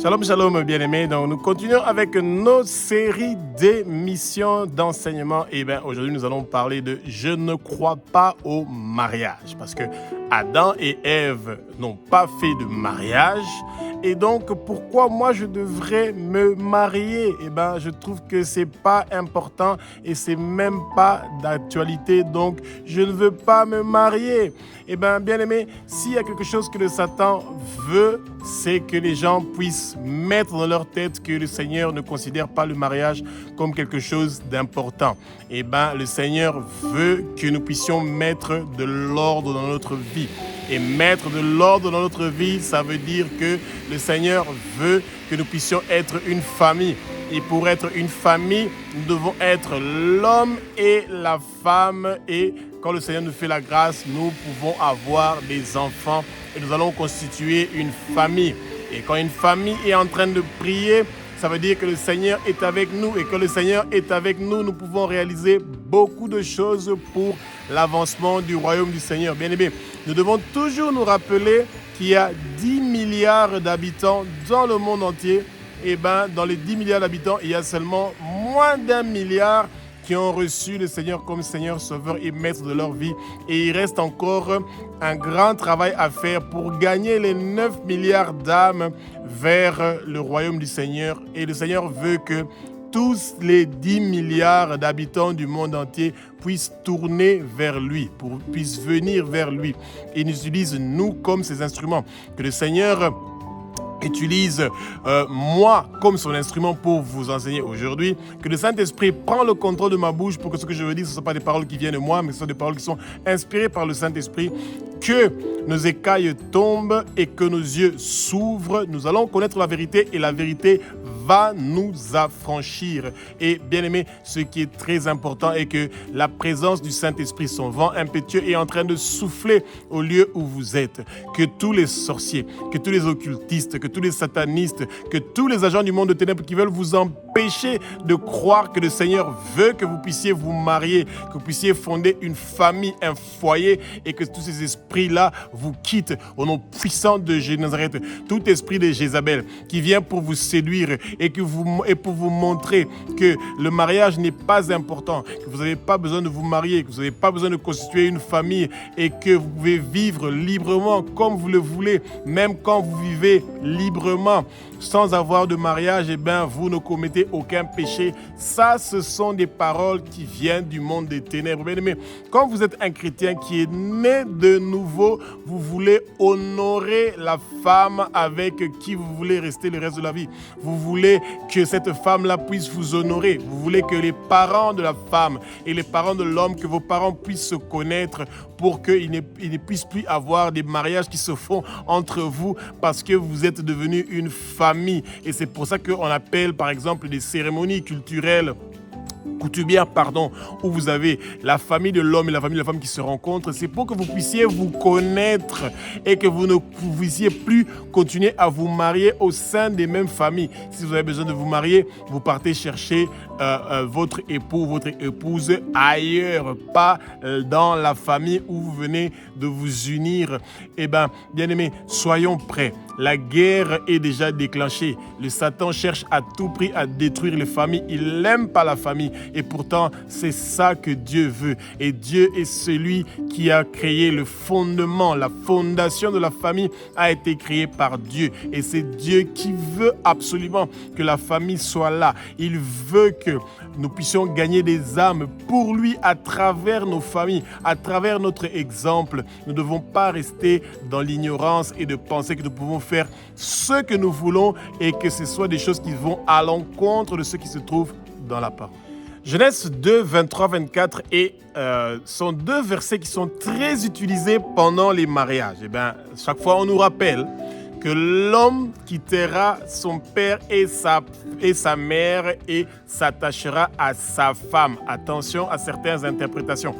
Shalom, shalom, bien-aimés. Donc, nous continuons avec nos séries d'émissions d'enseignement. Et bien, aujourd'hui, nous allons parler de « Je ne crois pas au mariage ». Parce que Adam et Ève n'ont pas fait de mariage. Et donc, pourquoi moi, je devrais me marier? Eh bien, je trouve que c'est pas important et c'est même pas d'actualité. Donc, je ne veux pas me marier. Eh bien, bien-aimés, s'il y a quelque chose que le Satan veut, c'est que les gens puissent mettre dans leur tête que le Seigneur ne considère pas le mariage comme quelque chose d'important. Eh bien, le Seigneur veut que nous puissions mettre de l'ordre dans notre vie. Et mettre de l'ordre dans notre vie, ça veut dire que le Seigneur veut que nous puissions être une famille. Et pour être une famille, nous devons être l'homme et la femme. Et quand le Seigneur nous fait la grâce, nous pouvons avoir des enfants et nous allons constituer une famille. Et quand une famille est en train de prier, ça veut dire que le Seigneur est avec nous. Et quand le Seigneur est avec nous, nous pouvons réaliser beaucoup de choses pour l'avancement du royaume du Seigneur. Bien aimé, nous devons toujours nous rappeler qu'il y a 10 milliards d'habitants dans le monde entier. Et bien, dans les 10 milliards d'habitants, il y a seulement moins d'1 milliard qui ont reçu le Seigneur comme Seigneur, Sauveur et Maître de leur vie. Et il reste encore un grand travail à faire pour gagner les 9 milliards d'âmes vers le royaume du Seigneur. Et le Seigneur veut que tous les 10 milliards d'habitants du monde entier puissent tourner vers lui, puissent venir vers lui. Et il nous utilise, nous, comme ses instruments. Que le Seigneur utilise moi comme son instrument pour vous enseigner aujourd'hui, que le Saint-Esprit prend le contrôle de ma bouche pour que ce que je veux dire, ce ne sont pas des paroles qui viennent de moi, mais ce sont des paroles qui sont inspirées par le Saint-Esprit, que nos écailles tombent et que nos yeux s'ouvrent. Nous allons connaître la vérité et la vérité va nous affranchir. Et bien aimé, ce qui est très important est que la présence du Saint-Esprit, son vent impétueux, est en train de souffler au lieu où vous êtes. Que tous les sorciers, que tous les occultistes, que tous les satanistes, que tous les agents du monde de ténèbres qui veulent vous empêcher de croire que le Seigneur veut que vous puissiez vous marier, que vous puissiez fonder une famille, un foyer, et que tous ces esprits-là vous quittent au nom puissant de Jésus de Nazareth. Tout esprit de Jézabel qui vient pour vous séduire et pour vous montrer que le mariage n'est pas important, que vous n'avez pas besoin de vous marier, que vous n'avez pas besoin de constituer une famille et que vous pouvez vivre librement comme vous le voulez, même quand vous vivez librement sans avoir de mariage, eh bien, vous ne commettez aucun péché. Ça, ce sont des paroles qui viennent du monde des ténèbres. Bien aimé, quand vous êtes un chrétien qui est né de nouveau, vous voulez honorer la femme avec qui vous voulez rester le reste de la vie. Vous voulez que cette femme-là puisse vous honorer. Vous voulez que les parents de la femme et les parents de l'homme, que vos parents puissent se connaître pour qu'il ne puisse plus avoir des mariages qui se font entre vous parce que vous êtes devenus une famille. Et c'est pour ça qu'on appelle par exemple des cérémonies culturelles coutumière, où vous avez la famille de l'homme et la famille de la femme qui se rencontrent. C'est pour que vous puissiez vous connaître et que vous ne puissiez plus continuer à vous marier au sein des mêmes familles. Si vous avez besoin de vous marier, vous partez chercher votre époux, votre épouse ailleurs, pas dans la famille où vous venez de vous unir. Eh bien, bien aimés, soyons prêts. La guerre est déjà déclenchée. Le Satan cherche à tout prix à détruire les familles. Il n'aime pas la famille. Et pourtant, c'est ça que Dieu veut. Et Dieu est celui qui a créé le fondement. La fondation de la famille a été créée par Dieu. Et c'est Dieu qui veut absolument que la famille soit là. Il veut que nous puissions gagner des âmes pour lui à travers nos familles, à travers notre exemple. Nous ne devons pas rester dans l'ignorance et de penser que nous pouvons faire ce que nous voulons et que ce soit des choses qui vont à l'encontre de ce qui se trouve dans la parole. Genèse 2, 23, 24 sont deux versets qui sont très utilisés pendant les mariages. Et bien, chaque fois, on nous rappelle que l'homme quittera son père et sa mère et s'attachera à sa femme. Attention à certaines interprétations.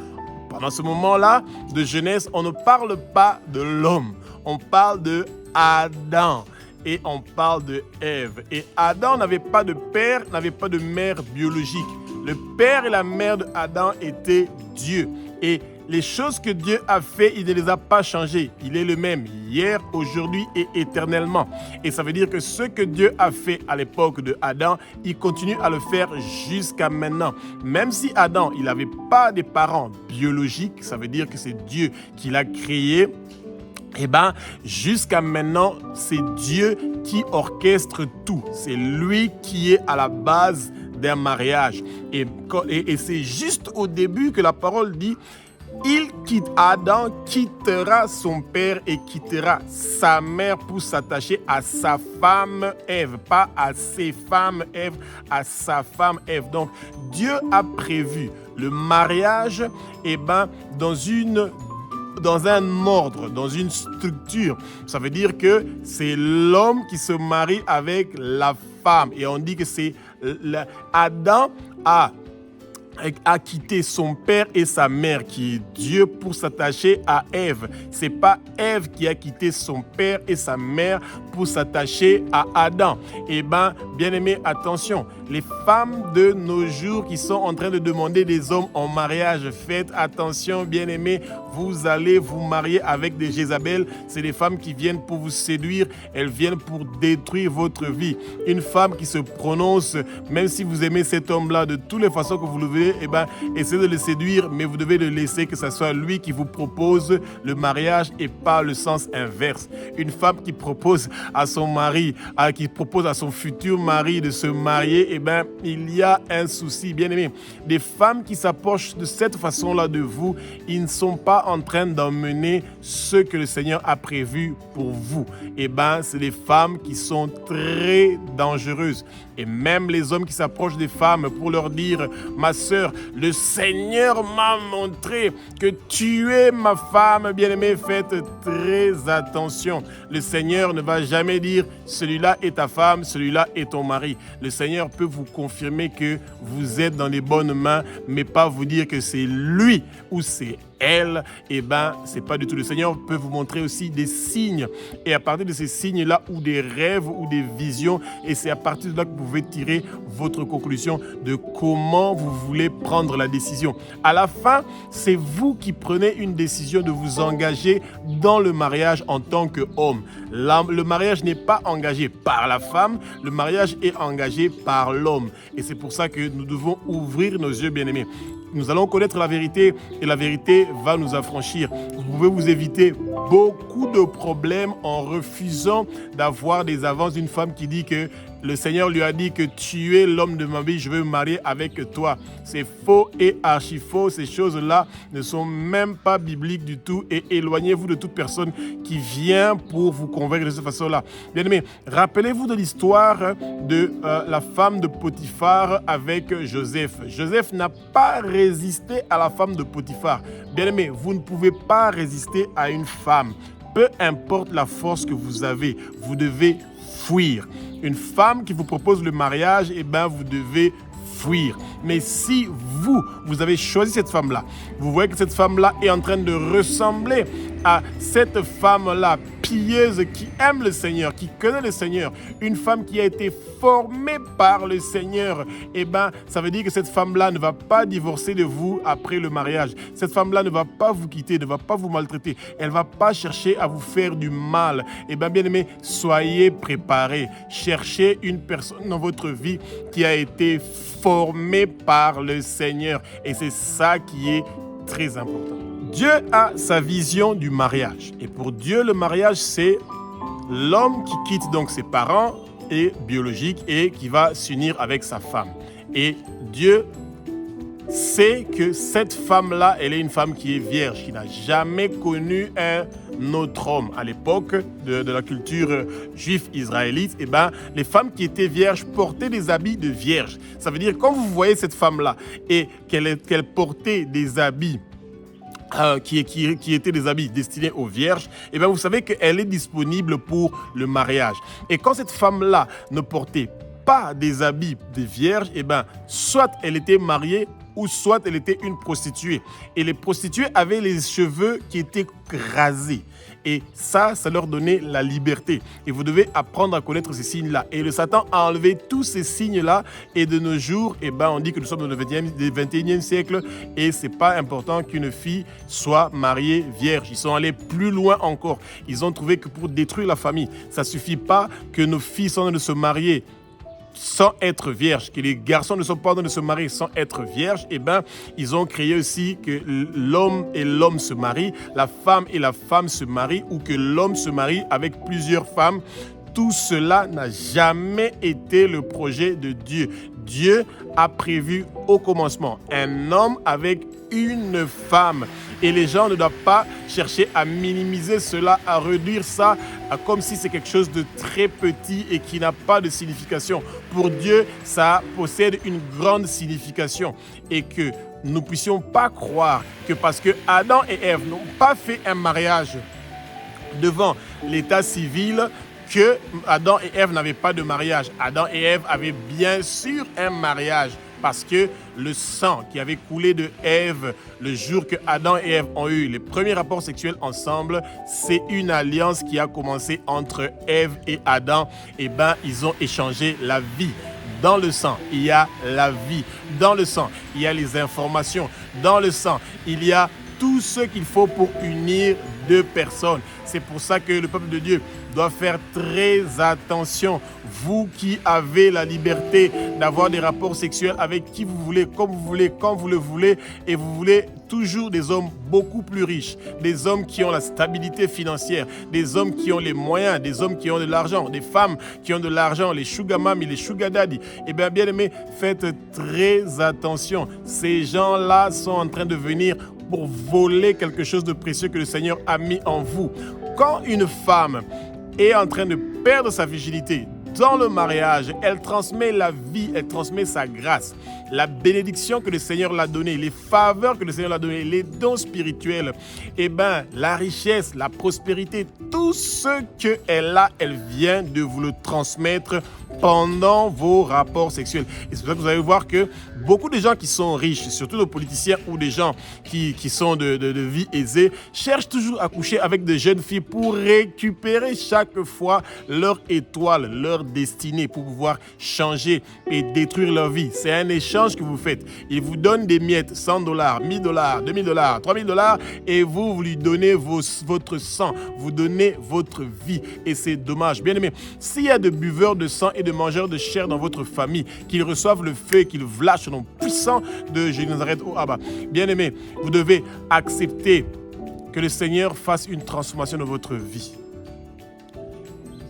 Pendant ce moment-là de Genèse, on ne parle pas de l'homme. On parle de Adam. Et on parle de Ève. Et Adam n'avait pas de père, n'avait pas de mère biologique. Le père et la mère d'Adam étaient Dieu. Et les choses que Dieu a fait, il ne les a pas changées. Il est le même hier, aujourd'hui et éternellement. Et ça veut dire que ce que Dieu a fait à l'époque de Adam, il continue à le faire jusqu'à maintenant. Même si Adam, il n'avait pas de parents biologiques, ça veut dire que c'est Dieu qui l'a créé. Eh bien, jusqu'à maintenant, c'est Dieu qui orchestre tout. C'est lui qui est à la base d'un mariage. Et c'est juste au début que la parole dit, Adam quittera son père et quittera sa mère pour s'attacher à sa femme Ève, pas à ses femmes Ève, à sa femme Ève. Donc, Dieu a prévu le mariage, dans un ordre, dans une structure. Ça veut dire que c'est l'homme qui se marie avec la femme. Et on dit que c'est Adam a quitté son père et sa mère, qui est Dieu, pour s'attacher à Ève. C'est pas Ève qui a quitté son père et sa mère pour s'attacher à Adam. Bien aimé, attention, les femmes de nos jours qui sont en train de demander des hommes en mariage, faites attention, bien aimé, vous allez vous marier avec des Jézabel. C'est des femmes qui viennent pour vous séduire, elles viennent pour détruire votre vie. Une femme qui se prononce, même si vous aimez cet homme-là de toutes les façons que vous le voulez, essayez de le séduire, mais vous devez le laisser, que ce soit lui qui vous propose le mariage et pas le sens inverse. Une femme qui propose à son mari, qui propose à son futur mari de se marier, il y a un souci, bien aimé. Des femmes qui s'approchent de cette façon-là de vous, ils ne sont pas en train d'emmener ce que le Seigneur a prévu pour vous. C'est des femmes qui sont très dangereuses. Et même les hommes qui s'approchent des femmes pour leur dire, ma sœur, le Seigneur m'a montré que tu es ma femme bien-aimée, faites très attention. Le Seigneur ne va jamais dire, celui-là est ta femme, celui-là est ton mari. Le Seigneur peut vous confirmer que vous êtes dans les bonnes mains, mais pas vous dire que c'est lui ou c'est elle, c'est pas du tout. Le Seigneur peut vous montrer aussi des signes. Et à partir de ces signes-là, ou des rêves, ou des visions, et c'est à partir de là que vous pouvez tirer votre conclusion de comment vous voulez prendre la décision. À la fin, c'est vous qui prenez une décision de vous engager dans le mariage en tant qu'homme. Le mariage n'est pas engagé par la femme, le mariage est engagé par l'homme. Et c'est pour ça que nous devons ouvrir nos yeux, bien-aimés. Nous allons connaître la vérité et la vérité va nous affranchir. Vous pouvez vous éviter beaucoup de problèmes en refusant d'avoir des avances d'une femme qui dit que le Seigneur lui a dit que tu es l'homme de ma vie, je veux me marier avec toi. C'est faux et archi faux. Ces choses-là ne sont même pas bibliques du tout et éloignez-vous de toute personne qui vient pour vous convaincre de cette façon-là. Bien-aimés, rappelez-vous de l'histoire de la femme de Potiphar avec Joseph. Joseph n'a pas résisté à la femme de Potiphar. Bien-aimés, vous ne pouvez pas résister à une femme. Peu importe la force que vous avez, vous devez fuir. Une femme qui vous propose le mariage, vous devez fuir. Mais si vous avez choisi cette femme-là, vous voyez que cette femme-là est en train de ressembler à cette femme-là pieuse qui aime le Seigneur, qui connaît le Seigneur, une femme qui a été formée par le Seigneur, ça veut dire que cette femme-là ne va pas divorcer de vous après le mariage. Cette femme-là ne va pas vous quitter, ne va pas vous maltraiter. Elle ne va pas chercher à vous faire du mal. Bien-aimés, soyez préparés. Cherchez une personne dans votre vie qui a été formée par le Seigneur. Et c'est ça qui est très important. Dieu a sa vision du mariage. Et pour Dieu, le mariage, c'est l'homme qui quitte donc ses parents et biologiques et qui va s'unir avec sa femme. Et Dieu sait que cette femme-là, elle est une femme qui est vierge, qui n'a jamais connu un autre homme. À l'époque de la culture juive israélite, les femmes qui étaient vierges portaient des habits de vierge. Ça veut dire, quand vous voyez cette femme-là et qu'elle portait des habits qui étaient des habits destinés aux vierges, vous savez qu'elle est disponible pour le mariage. Et quand cette femme-là ne portait pas des habits de vierge, soit elle était mariée, ou soit elle était une prostituée. Et les prostituées avaient les cheveux qui étaient rasés. Et ça leur donnait la liberté. Et vous devez apprendre à connaître ces signes-là. Et le Satan a enlevé tous ces signes-là. Et de nos jours, on dit que nous sommes dans le 21e siècle. Et ce n'est pas important qu'une fille soit mariée vierge. Ils sont allés plus loin encore. Ils ont trouvé que pour détruire la famille, ça ne suffit pas que nos filles sont en train de se marier sans être vierges, que les garçons ne sont pas en train de se marier sans être vierges, ils ont créé aussi que l'homme et l'homme se marient, la femme et la femme se marient, ou que l'homme se marie avec plusieurs femmes. Tout cela n'a jamais été le projet de Dieu. Dieu a prévu au commencement un homme avec une femme. Et les gens ne doivent pas chercher à minimiser cela, à réduire ça comme si c'est quelque chose de très petit et qui n'a pas de signification. Pour Dieu, ça possède une grande signification. Et que nous ne puissions pas croire que parce que Adam et Ève n'ont pas fait un mariage devant l'état civil, que Adam et Ève n'avaient pas de mariage. Adam et Ève avaient bien sûr un mariage, parce que le sang qui avait coulé de Ève le jour que Adam et Ève ont eu les premiers rapports sexuels ensemble, c'est une alliance qui a commencé entre Ève et Adam. Ils ont échangé la vie. Dans le sang, il y a la vie. Dans le sang, il y a les informations. Dans le sang, il y a tout ce qu'il faut pour unir deux personnes. C'est pour ça que le peuple de Dieu doit faire très attention. Vous qui avez la liberté d'avoir des rapports sexuels avec qui vous voulez, comme vous voulez, quand vous le voulez, et vous voulez toujours des hommes beaucoup plus riches, des hommes qui ont la stabilité financière, des hommes qui ont les moyens, des hommes qui ont de l'argent, des femmes qui ont de l'argent, les sugar mommy, les sugar daddy. Bien aimés, faites très attention. Ces gens-là sont en train de venir pour voler quelque chose de précieux que le Seigneur a mis en vous. Quand une femme est en train de perdre sa virginité dans le mariage, elle transmet la vie, elle transmet sa grâce, la bénédiction que le Seigneur l'a donnée, les faveurs que le Seigneur l'a données, les dons spirituels, la richesse, la prospérité, tout ce qu'elle a, elle vient de vous le transmettre pendant vos rapports sexuels. Et c'est pour ça que vous allez voir que beaucoup de gens qui sont riches, surtout les politiciens ou des gens qui sont de vie aisée, cherchent toujours à coucher avec des jeunes filles pour récupérer chaque fois leur étoile, leur destinée, pour pouvoir changer et détruire leur vie. C'est un échange que vous faites. Ils vous donnent des miettes, $100, $1000, $2000, $3000, et vous lui donnez votre sang, vous donnez votre vie. Et c'est dommage. Bien aimé, s'il y a des buveurs de sang et de mangeurs de chair dans votre famille, qu'ils reçoivent le feu, qu'ils vlachent au nom puissant de Jésus de Nazareth au Abba. Bien aimé, vous devez accepter que le Seigneur fasse une transformation dans votre vie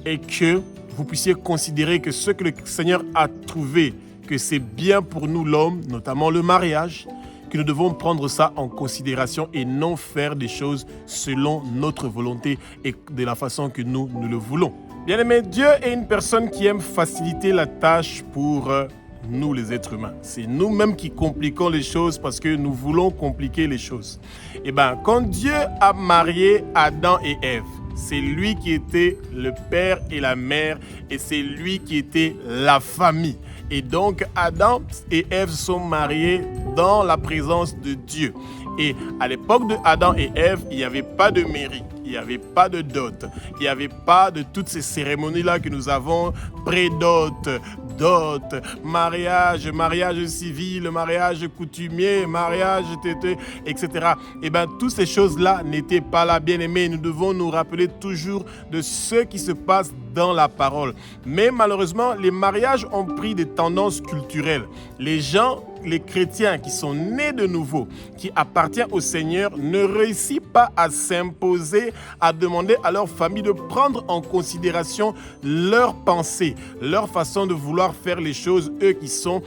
et que vous puissiez considérer que ce que le Seigneur a trouvé, que c'est bien pour nous l'homme, notamment le mariage, que nous devons prendre ça en considération et non faire des choses selon notre volonté et de la façon que nous le voulons. Bien aimé, Dieu est une personne qui aime faciliter la tâche pour nous les êtres humains. C'est nous-mêmes qui compliquons les choses parce que nous voulons compliquer les choses. Quand Dieu a marié Adam et Ève, c'est lui qui était le père et la mère et c'est lui qui était la famille. Et donc Adam et Ève sont mariés dans la présence de Dieu. Et à l'époque de Adam et Ève, il n'y avait pas de mairie, il n'y avait pas de dot, il n'y avait pas de toutes ces cérémonies-là que nous avons, pré-dot, dot, mariage civil, mariage coutumier, mariage tété, etc. Toutes ces choses-là n'étaient pas là, bien aimés. Nous devons nous rappeler toujours de ce qui se passe dans la parole. Mais malheureusement, les mariages ont pris des tendances culturelles. Les chrétiens qui sont nés de nouveau, qui appartiennent au Seigneur, ne réussissent pas à s'imposer, à demander à leur famille de prendre en considération leurs pensées, leur façon de vouloir faire les choses, eux qui sont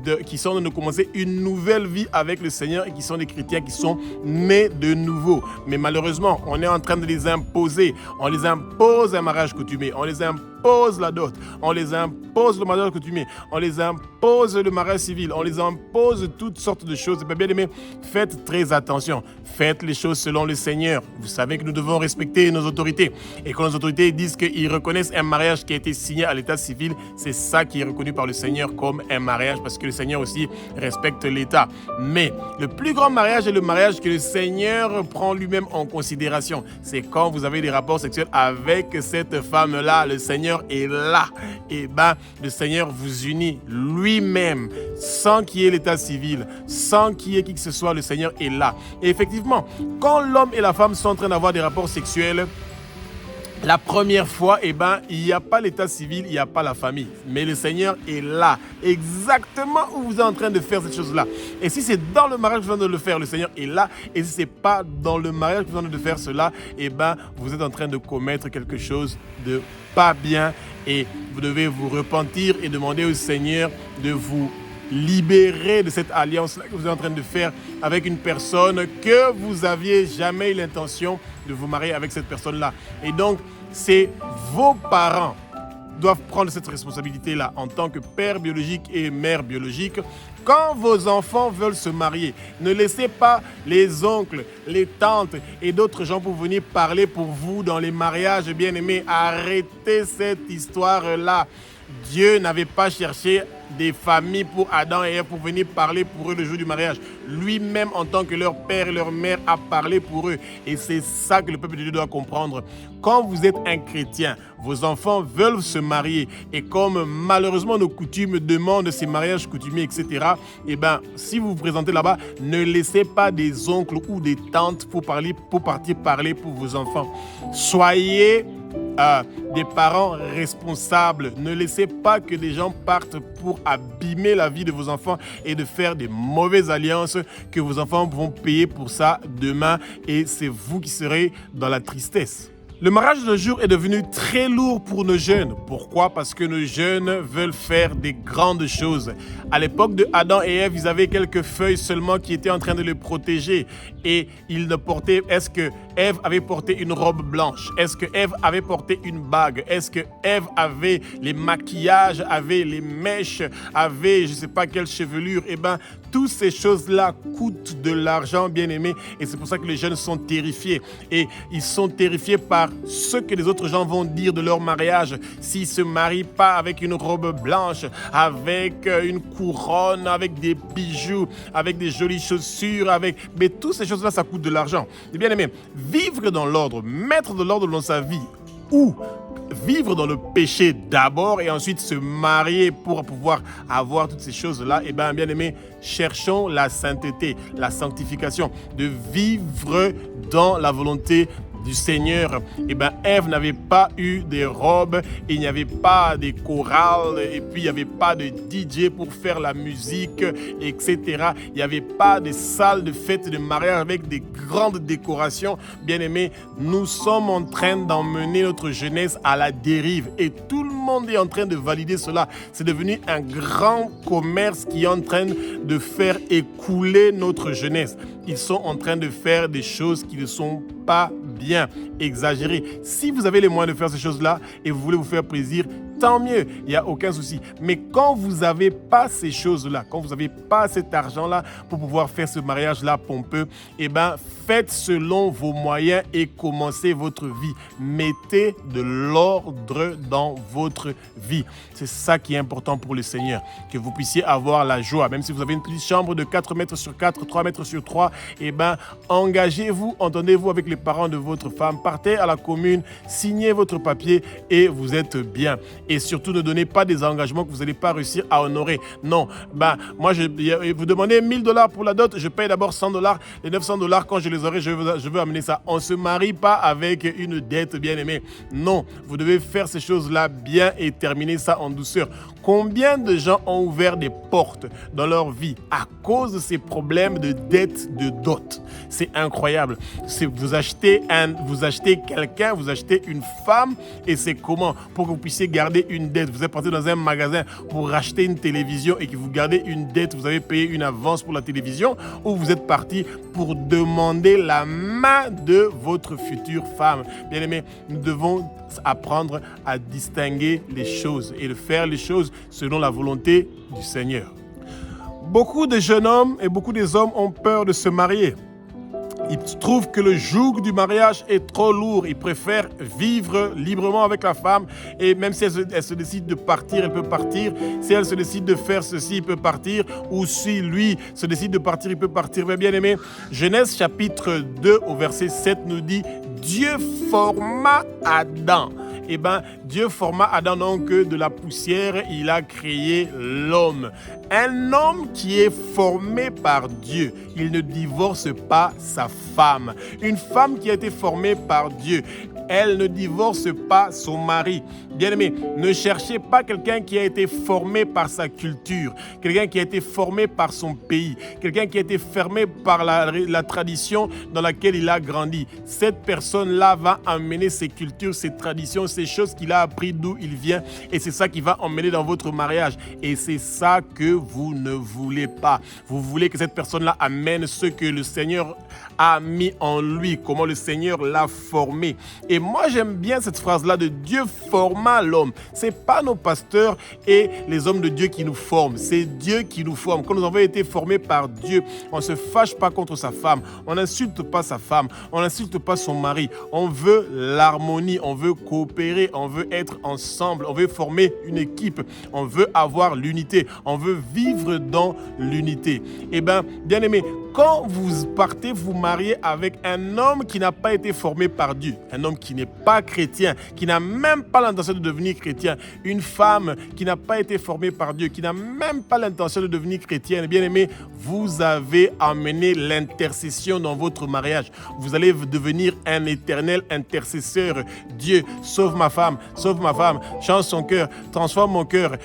de commencer une nouvelle vie avec le Seigneur et qui sont des chrétiens qui sont nés de nouveau. Mais malheureusement, on est en train de les imposer. On les impose un mariage coutumier, on les impose impose la dot, on les impose le mariage coutumier, on les impose le mariage civil, on les impose toutes sortes de choses. Bien aimé, faites très attention, faites les choses selon le Seigneur. Vous savez que nous devons respecter nos autorités, et quand nos autorités disent qu'ils reconnaissent un mariage qui a été signé à l'état civil, c'est ça qui est reconnu par le Seigneur comme un mariage, parce que le Seigneur aussi respecte l'État. Mais le plus grand mariage est le mariage que le Seigneur prend lui-même en considération. C'est quand vous avez des rapports sexuels avec cette femme-là, le Seigneur est là. Et le Seigneur vous unit lui-même, sans qu'il y ait l'état civil, sans qu'il y ait qui que ce soit, le Seigneur est là. Et effectivement, quand l'homme et la femme sont en train d'avoir des rapports sexuels, la première fois, il n'y a pas l'état civil, il n'y a pas la famille. Mais le Seigneur est là, exactement où vous êtes en train de faire cette chose-là. Et si c'est dans le mariage que vous êtes en train de le faire, le Seigneur est là. Et si ce n'est pas dans le mariage que vous êtes en train de faire cela, vous êtes en train de commettre quelque chose de pas bien. Et vous devez vous repentir et demander au Seigneur de vous libérer de cette alliance-là que vous êtes en train de faire avec une personne que vous aviez jamais eu l'intention de vous marier avec cette personne-là. Et donc, c'est vos parents doivent prendre cette responsabilité-là en tant que père biologique et mère biologique. Quand vos enfants veulent se marier, ne laissez pas les oncles, les tantes et d'autres gens pour venir parler pour vous dans les mariages, bien-aimés. Arrêtez cette histoire-là. Dieu n'avait pas cherché des familles pour Adam et Ève pour venir parler pour eux le jour du mariage. Lui-même, en tant que leur père et leur mère, a parlé pour eux. Et c'est ça que le peuple de Dieu doit comprendre. Quand vous êtes un chrétien, vos enfants veulent se marier. Et comme malheureusement nos coutumes demandent ces mariages coutumiers, etc., si vous vous présentez là-bas, ne laissez pas des oncles ou des tantes pour partir parler pour vos enfants. Soyez des parents responsables. Ne laissez pas que des gens partent pour abîmer la vie de vos enfants et de faire des mauvaises alliances que vos enfants vont payer pour ça demain, et c'est vous qui serez dans la tristesse. Le mariage de nos jours est devenu très lourd pour nos jeunes. Pourquoi? Parce que nos jeunes veulent faire des grandes choses. À l'époque de Adam et Ève, ils avaient quelques feuilles seulement qui étaient en train de les protéger. Et ils ne portaient... Est-ce que Ève avait porté une robe blanche? Est-ce que Ève avait porté une bague? Est-ce que Ève avait les maquillages, avait les mèches, avait je ne sais pas quelle chevelure? Toutes ces choses-là coûtent de l'argent, bien aimé. Et c'est pour ça que les jeunes sont terrifiés. Et ils sont terrifiés par ce que les autres gens vont dire de leur mariage. S'ils ne se marient pas avec une robe blanche, avec une couronne, avec des bijoux, avec des jolies chaussures, mais toutes ces choses-là, ça coûte de l'argent. Et bien aimé, vivre dans l'ordre, mettre de l'ordre dans sa vie, ou vivre dans le péché d'abord et ensuite se marier pour pouvoir avoir toutes ces choses-là, bien aimé, cherchons la sainteté, la sanctification, de vivre dans la volonté du Seigneur. Ève n'avait pas eu des robes, il n'y avait pas des chorales, et puis il n'y avait pas de DJ pour faire la musique, etc. Il n'y avait pas de salles de fête de mariage avec des grandes décorations. Bien aimés, nous sommes en train d'emmener notre jeunesse à la dérive et tout le monde est en train de valider cela. C'est devenu un grand commerce qui est en train de faire écouler notre jeunesse. Ils sont en train de faire des choses qui ne sont pas bien, exagérées. Si vous avez les moyens de faire ces choses-là et vous voulez vous faire plaisir, tant mieux, il n'y a aucun souci. Mais quand vous n'avez pas ces choses-là, quand vous n'avez pas cet argent-là pour pouvoir faire ce mariage-là pompeux, faites selon vos moyens et commencez votre vie. Mettez de l'ordre dans votre vie. C'est ça qui est important pour le Seigneur, que vous puissiez avoir la joie. Même si vous avez une petite chambre de 4 mètres sur 4, 3 mètres sur 3, engagez-vous, entendez-vous avec les parents de votre femme, partez à la commune, signez votre papier et vous êtes bien. Et surtout, ne donnez pas des engagements que vous n'allez pas réussir à honorer. Non, moi, vous demandez $1000 pour la dot, je paye d'abord $100. Les $900, quand je les aurai, je veux amener ça. On ne se marie pas avec une dette, bien aimée. Non, vous devez faire ces choses-là bien et terminer ça en douceur. Combien de gens ont ouvert des portes dans leur vie à cause de ces problèmes de dette, de dot? C'est incroyable. Vous achetez un vous achetez quelqu'un, vous achetez une femme, et c'est comment? Pour que vous puissiez garder une dette. Vous êtes parti dans un magasin pour racheter une télévision et que vous gardez une dette, vous avez payé une avance pour la télévision, ou vous êtes parti pour demander la main de votre future femme. Bien aimé, nous devons apprendre à distinguer les choses et de faire les choses selon la volonté du Seigneur. Beaucoup de jeunes hommes et beaucoup des hommes ont peur de se marier. Ils trouvent que le joug du mariage est trop lourd. Ils préfèrent vivre librement avec la femme. Et même si elle se décide de partir, elle peut partir. Si elle se décide de faire ceci, il peut partir. Ou si lui se décide de partir, il peut partir. Mais bien aimé, Genèse chapitre 2 au verset 7 nous dit « Dieu forma Adam ». Eh bien, Dieu forma Adam donc de la poussière, il a créé l'homme. Un homme qui est formé par Dieu, il ne divorce pas sa femme. Une femme qui a été formée par Dieu, elle ne divorce pas son mari. Bien-aimé, ne cherchez pas quelqu'un qui a été formé par sa culture, quelqu'un qui a été formé par son pays, quelqu'un qui a été formé par la tradition dans laquelle il a grandi. Cette personne-là va emmener ses cultures, ses traditions, ces choses qu'il a appris d'où il vient, et c'est ça qui va emmener dans votre mariage. Et c'est ça que vous ne voulez pas. Vous voulez que cette personne-là amène ce que le Seigneur a mis en lui, comment le Seigneur l'a formé. Et moi, j'aime bien cette phrase-là de Dieu forma l'homme. Ce n'est pas nos pasteurs et les hommes de Dieu qui nous forment, c'est Dieu qui nous forme. Quand nous avons été formés par Dieu, on ne se fâche pas contre sa femme, on n'insulte pas sa femme, on n'insulte pas son mari. On veut l'harmonie, on veut coopérer, on veut être ensemble, on veut former une équipe, on veut avoir l'unité, on veut vivre dans l'unité. Eh bien, bien aimé, quand vous partez vous marier avec un homme qui n'a pas été formé par Dieu, un homme qui n'est pas chrétien, qui n'a même pas l'intention de devenir chrétien, une femme qui n'a pas été formée par Dieu, qui n'a même pas l'intention de devenir chrétienne, bien aimé, vous avez amené l'intercession dans votre mariage. Vous allez devenir un éternel intercesseur. Dieu, sauve ma femme, change son cœur, transforme mon cœur.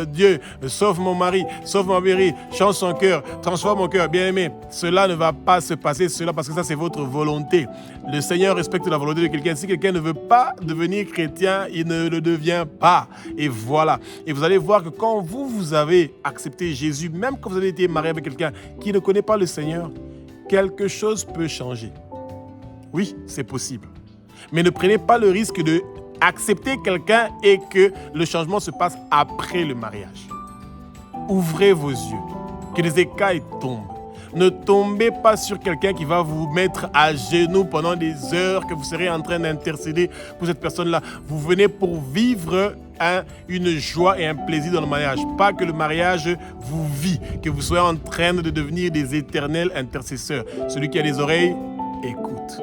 Dieu, sauve mon mari, change son cœur, transforme mon cœur. Bien aimé, cela ne va pas se passer, cela parce que ça c'est votre volonté. Le Seigneur respecte la volonté de quelqu'un. Si quelqu'un ne veut pas devenir chrétien, il ne le devient pas. Et voilà. Et vous allez voir que quand vous avez accepté Jésus, même quand vous avez été marié avec quelqu'un qui ne connaît pas le Seigneur, quelque chose peut changer. Oui, c'est possible. Mais ne prenez pas le risque de accepter quelqu'un et que le changement se passe après le mariage. Ouvrez vos yeux, que les écailles tombent. Ne tombez pas sur quelqu'un qui va vous mettre à genoux pendant des heures, que vous serez en train d'intercéder pour cette personne-là. Vous venez pour vivre une joie et un plaisir dans le mariage. Pas que le mariage vous vit, que vous soyez en train de devenir des éternels intercesseurs. Celui qui a des oreilles, écoute.